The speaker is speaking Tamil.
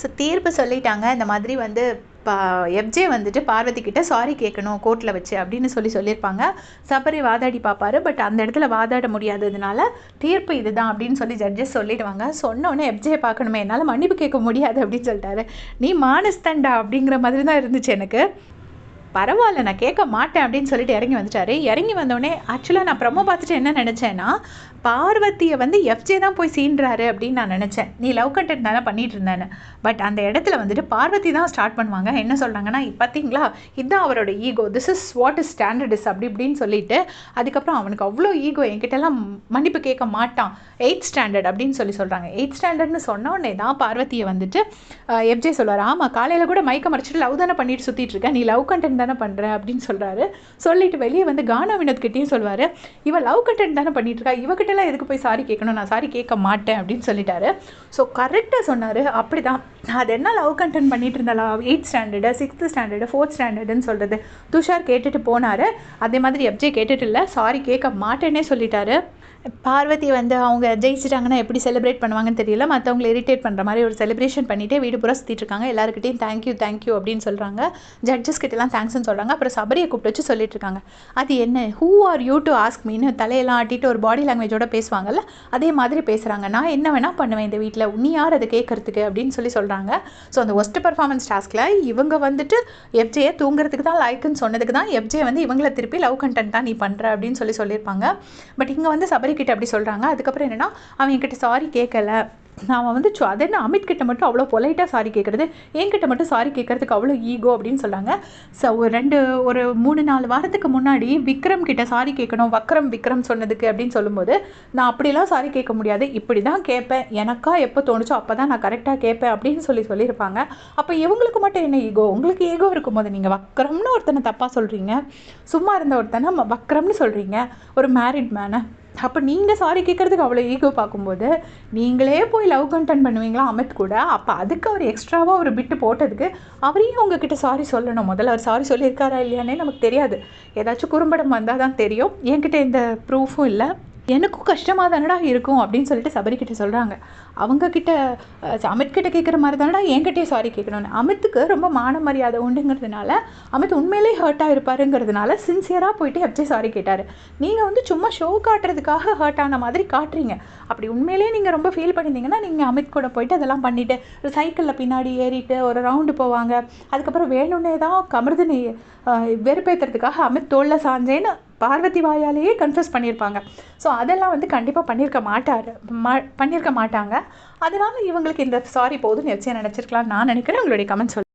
ஸோ தீர்ப்பு சொல்லிட்டாங்க. இந்த மாதிரி வந்து எஃப்ஜே வந்துட்டு பார்வதி கிட்ட சாரி கேட்கணும் கோர்ட்டில் வச்சு அப்படின்னு சொல்லியிருப்பாங்க. சபரி வாதாடி பார்ப்பாரு. பட் அந்த இடத்துல வாதாட முடியாததுனால தீர்ப்பு இதுதான் அப்படின்னு சொல்லி ஜட்ஜஸ் சொல்லிடுவாங்க. சொன்னோடனே எஃப்ஜே பார்க்கணுமே, என்னால் மன்னிப்பு கேட்க முடியாது அப்படின்னு சொல்லிட்டாரு. நீ மானஸ்தண்டா அப்படிங்கிற மாதிரி தான் இருந்துச்சு எனக்கு. பரவாயில்ல, நான் கேட்க மாட்டேன் அப்படின்னு சொல்லிட்டு இறங்கி வந்துட்டாரு. இறங்கி வந்தோடனே ஆக்சுவலாக நான் ப்ரமோ பார்த்துட்டு என்ன நினச்சேன்னா, பார்வதியை வந்து எஃப்ஜே தான் போய் சீன்றாரு அப்படின்னு நான் நினச்சேன். நீ லவ் கண்டென்ட் தானே பண்ணிட்டு இருந்தேன்னு. பட் அந்த இடத்துல வந்துட்டு பார்வதி தான் ஸ்டார்ட் பண்ணுவாங்க. என்ன சொல்கிறாங்கன்னா, பார்த்தீங்களா இதுதான் அவரோட ego, this is what is standard அப்படி இப்படின்னு சொல்லிட்டு, அதுக்கப்புறம் அவனுக்கு அவ்வளோ ஈகோ, என்கிட்டலாம் மன்னிப்பு கேட்க மாட்டான், 8th ஸ்டாண்டர்ட் அப்படின்னு சொல்கிறாங்க. 8th ஸ்டாண்டர்ட்னு சொன்ன உடனே தான் பார்வதியை வந்துட்டு எஃப்ஜே சொல்லுவார், ஆமாம் காலையில் கூட மயக்க மறைச்சிட்டு லவ் தானே பண்ணிட்டு சுற்றிட்டு இருக்கேன், நீ லவ் கண்டென்ட் தானே பண்ணுற அப்படின்னு சொல்கிறாரு. சொல்லிட்டு வெளியே வந்து கானா வினோத் கிட்டேயும் சொல்வார், இவன் லவ் கண்டென்ட் தானே பண்ணிட்டு இருக்கா, இவகிட்டலாம் எதுக்கு போய் சாரி கேட்கணும், நான் சாரி கேட்க மாட்டேன் அப்படின்னு சொல்லிட்டாரு. ஸோ கரெக்டாக சொன்னார். அப்படி தான் அது என்ன லவ் கண்டென்ட் பண்ணிட்டு இருந்தாலா, 8th standard 6th standard 4th ஸ்டாண்டர்டுன்னு சொல்கிறது. துஷார் கேட்டுட்டு போனார். அதே மாதிரி எஃப்ஜே கேட்டுட்டு இல்லை, சாரி கேட்க மாட்டேன்னே சொல்லிட்டாரு. பார்வதி வந்து அவங்க ஜெயிச்சிட்டாங்கன்னா எப்படி செலிப்ரேட் பண்ணுவாங்கன்னு தெரியல, மற்றவங்களை இரிட்டேட் பண்ணுற மாதிரி ஒரு செலிப்ரேஷன் பண்ணிவிட்டு வீடு பூரா சுற்றிட்டு இருக்காங்க. எல்லாருக்கிட்டையும் தேங்க்யூ அப்படின்னு சொல்கிறாங்க. ஜட்ஜஸ் கிட்டலாம் தேங்க்ஸ்ன்னு சொல்கிறாங்க. அப்புறம் சபரியை கூப்பிட்டு வச்சு சொல்லிட்டு இருக்காங்க, அது என்ன who are you to ask மீன்னு தலையெல்லாம் ஆட்டிட்டு ஒரு பாடி லாங்குவேஜோட பேசுவாங்கல்ல, அதே மாதிரி பேசுகிறாங்க. நான் என்ன வேணால் பண்ணுவேன் இந்த வீட்டில், நீ யார் அதை கேட்கறதுக்கு அப்படின்னு சொல்கிறாங்க. ஸோ அந்த ஒஸ்ட் பர்ஃபார்மன்ஸ் டாஸ்கில் இவங்க வந்துட்டு எஃப்ஜேயை தூங்குறதுக்கு தான் லைக்குன்னு சொன்னதுக்கு தான் எஃப்ஜே வந்து இவங்களை திருப்பி லவ் கண்டென்ட் தான் நீ பண்ணுற அப்படின்னு சொல்லியிருப்பாங்க. பட் இங்கே வந்து சபரி கிட்ட அப்படி சொல்கிறாங்க. அதுக்கப்புறம் என்னென்னா, அவன் என்கிட்ட சாரி கேட்கல, அவன் வந்து அது என்ன அமித் கிட்ட மட்டும் அவ்வளோ பொலைட்டாக சாரி கேட்குறது, என்கிட்ட மட்டும் சாரி கேட்கறதுக்கு அவ்வளோ ஈகோ அப்படின்னு சொன்னாங்க. ஸோ ஒரு 3-4 வாரத்துக்கு முன்னாடி விக்ரம் கிட்ட சாரி கேட்கணும், விக்ரம் சொன்னதுக்கு அப்படின்னு சொல்லும்போது, நான் அப்படிலாம் சாரி கேட்க முடியாது, இப்படி தான் கேட்பேன், எனக்கா எப்போ தோணுச்சோ அப்போ தான் நான் கரெக்டாக கேட்பேன் அப்படின்னு சொல்லியிருப்பாங்க. அப்போ இவங்களுக்கு மட்டும் என்ன ஈகோ, உங்களுக்கு ஈகோ இருக்கும்போது நீங்கள் வக்ரம்னு ஒருத்தனை தப்பாக சொல்கிறீங்க, சும்மா இருந்த ஒருத்தனை வக்ரம்னு சொல்கிறீங்க, ஒரு மேரிட் மேனை. அப்போ நீங்கள் சாரி கேட்குறதுக்கு அவ்வளோ ஈகோ பார்க்கும்போது நீங்களே போய் லவ் கண்டென்ட் பண்ணுவீங்களா அமித் கூட? அப்போ அதுக்கு அவர் எக்ஸ்ட்ராவாக ஒரு பிட்டு போட்டதுக்கு அவரையும் உங்ககிட்ட சாரி சொல்லணும். முதல்ல அவர் சாரி சொல்லியிருக்காரா இல்லையானே நமக்கு தெரியாது. ஏதாச்சும் குறும்படம் வந்தால் தான் தெரியும். என்கிட்ட எந்த ப்ரூஃபும் இல்லை. எனக்கும் கஷ்டமாக தானடா இருக்கும் அப்படின்னு சொல்லிட்டு சபரிக்கிட்ட சொல்கிறாங்க. அவங்கக்கிட்ட அமித்கிட்ட கேட்குற மாதிரி தானடா என்கிட்டயே சாரி கேட்கணும்னு. அமித்துக்கு ரொம்ப மான மரியாதை உண்டுங்கிறதுனால, அமித் உண்மையிலே ஹர்ட்டாக இருப்பாருங்கிறதுனால சின்சியராக போயிட்டு எஃப்ஜே சாரி கேட்டார். நீங்கள் வந்து சும்மா ஷோ காட்டுறதுக்காக ஹர்ட் ஆன மாதிரி காட்டுறீங்க. அப்படி உண்மையிலேயே நீங்கள் ரொம்ப ஃபீல் பண்ணியிருந்தீங்கன்னா நீங்கள் அமித் கூட போயிட்டு அதெல்லாம் பண்ணிவிட்டு ஒரு சைக்கிளில் பின்னாடி ஏறிட்டு ஒரு ரவுண்டு போவாங்க. அதுக்கப்புறம் வேணும்னே தான் கமருதினி வெறுப்பேற்றுறதுக்காக அமித் தோளில் சாஞ்சேன்னு பார்வதி வாயாலேயே கன்ஃபஸ் பண்ணியிருப்பாங்க. ஸோ அதெல்லாம் வந்து கண்டிப்பாக பண்ணியிருக்க மாட்டாங்க. அதனால் இவங்களுக்கு இந்த சாரி போதும்னு எஃப்ஜே நினச்சிருக்கலாம்னு நான் நினைக்கிறேன். உங்களுடைய கமெண்ட்